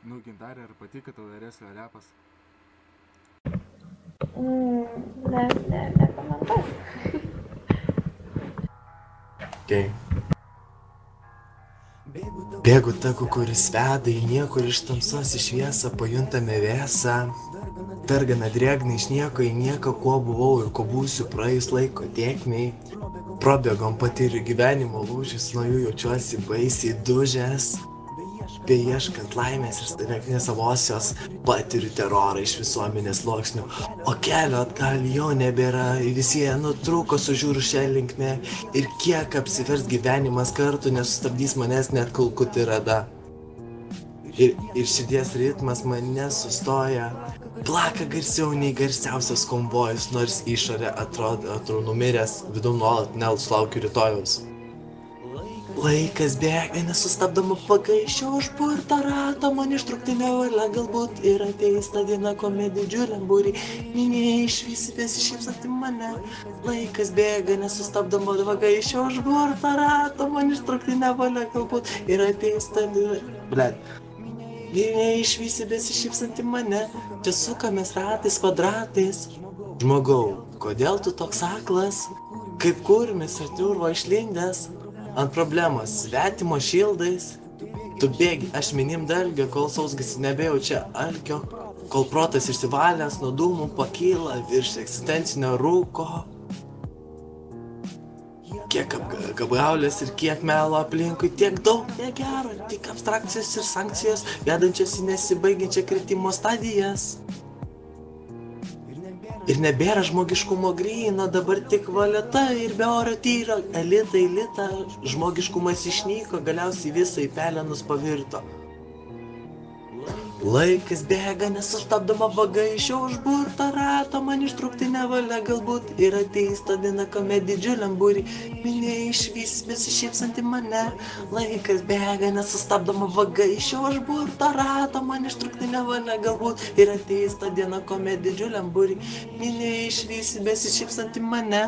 Nu, Gintarė, ar patiko tau Ereslio repas? Nekomentuosiu. Okay. Bėgu taku, kuris veda į niekur, iš tamsos į šviesą, pajuntame vėsą. Dargana drėgna iš nieko į nieką, kuo buvau ir ko būsiu praėjus laiko tėkmei. Probėgom patyriu gyvenimo lūžis, nuo jų jaučiuosi baisiai dužęs. Beieškant laimės ir stebėknės savosios, patiriu terorą iš visuomenės sluoksnių, o kelio atgal jau nebėra, visi jie nutrūko, sužiūriu šią linkmę ir kiek apsivers gyvenimas kartu nesustabdys manęs net kulkutį rada. Ir širdies ritmas mane sustoja, plaka garsiau nei garsiausias konvojus, nors išorė atrodo numiręs, vidum nuolat nesulaukiu rytojaus. Laikas bėga, nesustabdama pagaišio užburtą ratą, man ištrukti nevalia, galbūt ir ateis ta diena, kuomet didžiuliam būry minėjai išvysi besišypsanti mane. Laikas bėga, nesustabdama pagaišio užburtą ratą, man ištrukti nevalia, galbūt ir ateis ta diena. Minėjai išvysi besišypsanti mane, čia sukamės ratais, kvadratais. Žmogau, kodėl tu toks aklas, kaip kurmis ar urvo išlindęs? Ant problemos svetimo šildais, tu bėgi ašmenim dalgio, kol sausgis nebejaučia alkio, kol protas išsivalęs nuo dūmų pakyla virš egzistencinio rūko. Kiek apgaulės ir kiek melo aplinkui, tiek daug negero, tik abstrakcijos ir sankcijos, vedančios į nesibaigiančią kritimo stadijas. Ir nebėra žmogiškumo gryno, dabar tik valiota ir be oro tyro, elitą, žmogiškumas išnyko, galiausiai visą į pelenus pavirto. Laikas bėga, nesustabdama pagaišio užburtą ratą, man ištrūkti nevalia, galbūt ir ateis ta diena, kuomet didžiuliam būry minėjai išvys besišypsanti mane. Laikas bėga, nesustabdama pagaišio užburtą ratą, man ištrūkti nevalia, galbūt ir ateis ta diena, kuomet didžiuliam būry minėjai išvys besišypsanti mane.